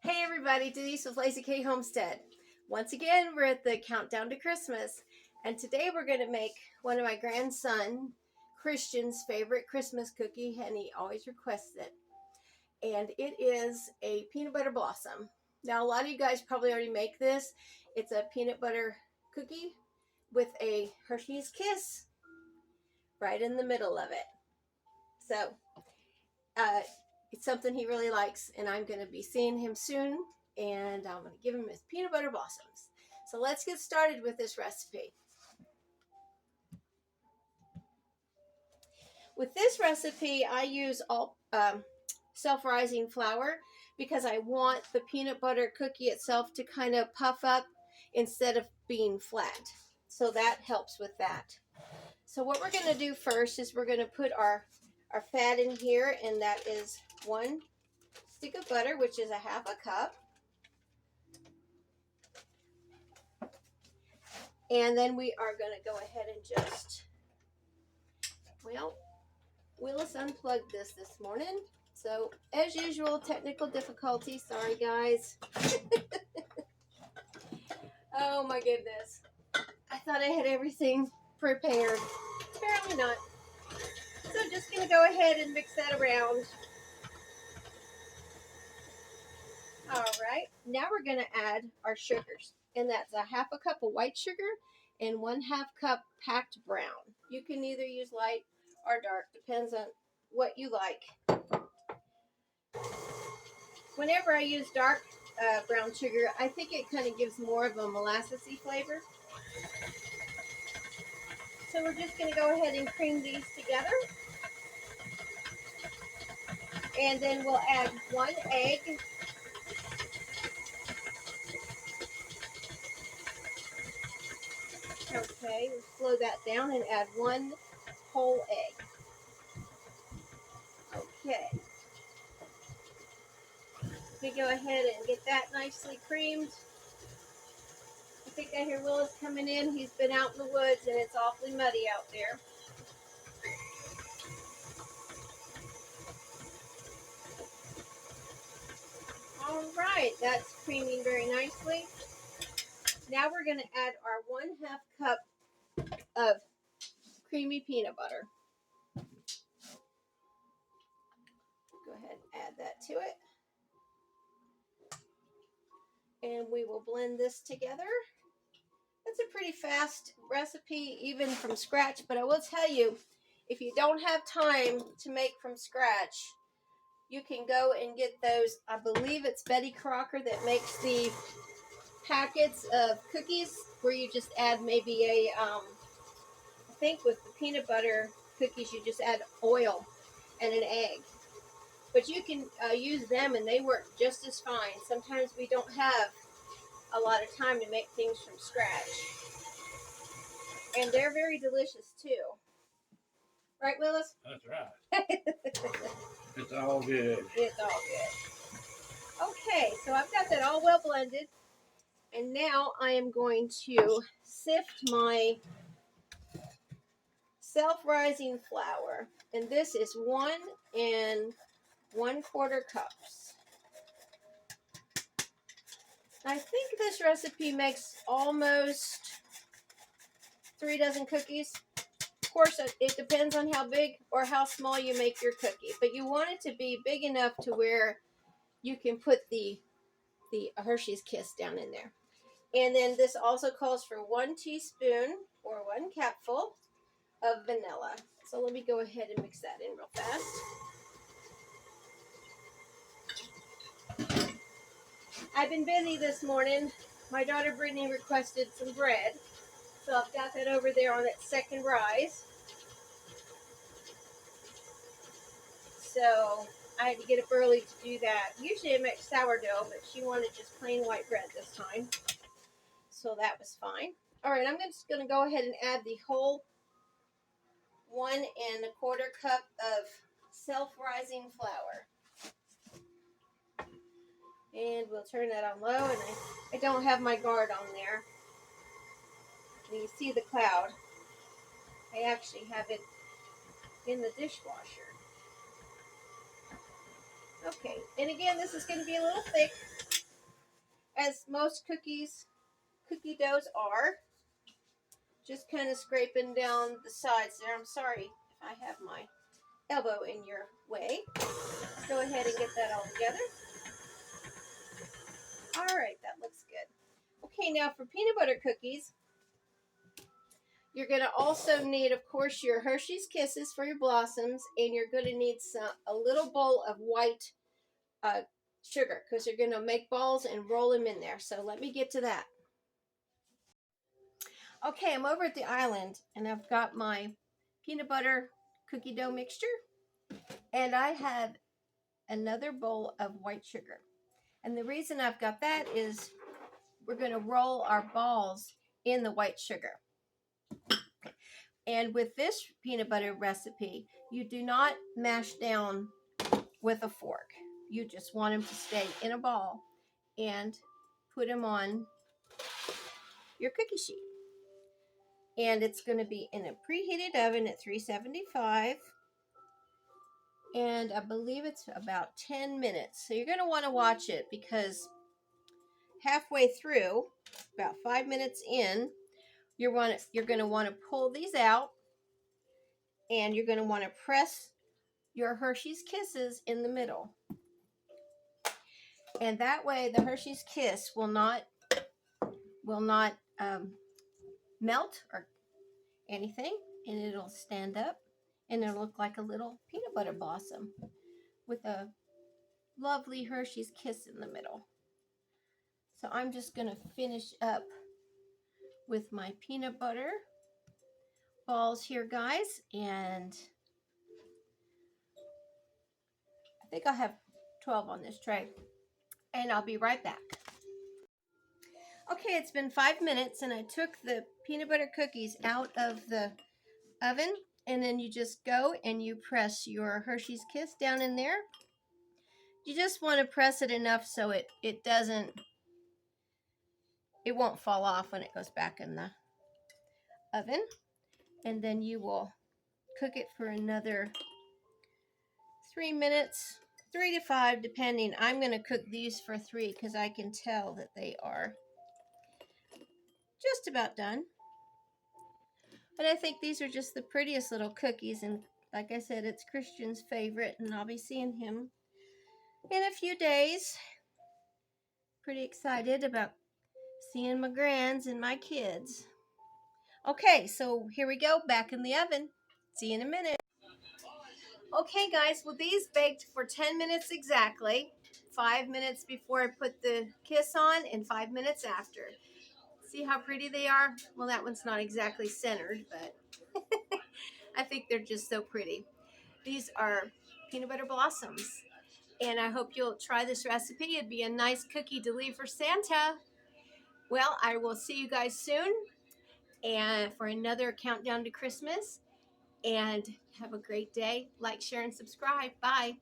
Hey everybody, Denise with Lazy K Homestead. Once again, we're at the countdown to Christmas, and today we're going to make one of my grandson, Christian's favorite Christmas cookie, and he always requests it. And it is a peanut butter blossom. Now, a lot of you guys probably already make this. It's a peanut butter cookie with a Hershey's Kiss right in the middle of it. So, it's something he really likes, and I'm going to be seeing him soon, and I'm going to give him his peanut butter blossoms. So let's get started with this recipe. With this recipe, I use all self-rising flour because I want the peanut butter cookie itself to kind of puff up instead of being flat. So that helps with that. So what we're going to do first is we're going to put our fat in here, and that is 1 stick of butter, which is a half a cup. And then we are going to go ahead and just, well, Willis unplugged this morning. So, as usual, technical difficulty. Sorry, guys. Oh, my goodness. I thought I had everything prepared. Apparently not. So, just going to go ahead and mix that around. All right. Now we're going to add our sugars. And that's a half a cup of white sugar and 1/2 cup packed brown. You can either use light or dark, depends on what you like. Whenever I use dark brown sugar, I think it kind of gives more of a molassesy flavor. So we're just going to go ahead and cream these together. And then we'll add 1 egg. Okay, we'll slow that down and add 1 whole egg. Okay. We go ahead and get that nicely creamed. I think I hear Willis coming in. He's been out in the woods and it's awfully muddy out there. All right, that's creaming very nicely. Now we're going to add our 1/2 cup of creamy peanut butter. Go ahead and add that to it. And we will blend this together. It's a pretty fast recipe, even from scratch, but I will tell you, if you don't have time to make from scratch, you can go and get those. I believe it's Betty Crocker that makes the packets of cookies where you just add maybe I think with the peanut butter cookies, you just add oil and an egg. But you can use them and they work just as fine. Sometimes we don't have a lot of time to make things from scratch. And they're very delicious too. Right, Willis? That's right. It's all good. It's all good. Okay, so I've got that all well blended. And now I am going to sift my self-rising flour. And this is 1 1/4 cups. I think this recipe makes almost 3 dozen cookies. Of course, it depends on how big or how small you make your cookie. But you want it to be big enough to where you can put the Hershey's Kiss down in there. And then this also calls for 1 teaspoon or 1 capful of vanilla. So let me go ahead and mix that in real fast. I've been busy this morning. My daughter Brittany requested some bread. So I've got that over there on its second rise. So I had to get up early to do that. Usually I make sourdough, but she wanted just plain white bread this time. So that was fine. All right, I'm just going to go ahead and add the whole 1 1/4 cup of self-rising flour. And we'll turn that on low, and I don't have my guard on there. And you see the cloud. I actually have it in the dishwasher. Okay, and again, this is going to be a little thick. as most cookie doughs are. Just kind of scraping down the sides there. I'm sorry if I have my elbow in your way. Let's go ahead and get that all together. All right, that looks good. Okay, now for peanut butter cookies, you're going to also need, of course, your Hershey's Kisses for your blossoms, and you're going to need a little bowl of white sugar because you're going to make balls and roll them in there. So let me get to that. Okay, I'm over at the island, and I've got my peanut butter cookie dough mixture, and I have another bowl of white sugar. And the reason I've got that is we're going to roll our balls in the white sugar. And with this peanut butter recipe, you do not mash down with a fork. You just want them to stay in a ball and put them on your cookie sheet. And it's going to be in a preheated oven at 375. And I believe it's about 10 minutes. So you're going to want to watch it because halfway through, about 5 minutes in, you're going to want to pull these out, and you're going to want to press your Hershey's Kisses in the middle. And that way the Hershey's Kiss will not melt or anything, and it'll stand up and it'll look like a little peanut butter blossom with a lovely Hershey's Kiss in the middle. So I'm just going to finish up with my peanut butter balls here, guys, and I think I have 12 on this tray, and I'll be right back. Okay, it's been 5 minutes, and I took the peanut butter cookies out of the oven, and then you just go and you press your Hershey's Kiss down in there. You just want to press it enough so it won't fall off when it goes back in the oven. And then you will cook it for another 3 minutes, 3 to 5 depending. I'm going to cook these for 3 because I can tell that they are just about done. But I think these are just the prettiest little cookies, and like I said, it's Christian's favorite, and I'll be seeing him in a few days. Pretty excited about seeing my grands and my kids. Okay, so here we go, back in the oven. See you in a minute. Okay, guys, well, these baked for 10 minutes exactly. 5 minutes before I put the kiss on and 5 minutes after. See how pretty they are? Well, that one's not exactly centered, but I think they're just so pretty. These are peanut butter blossoms, and I hope you'll try this recipe. It'd be a nice cookie to leave for Santa. Well, I will see you guys soon and for another countdown to Christmas, and have a great day. Like, share, and subscribe. Bye.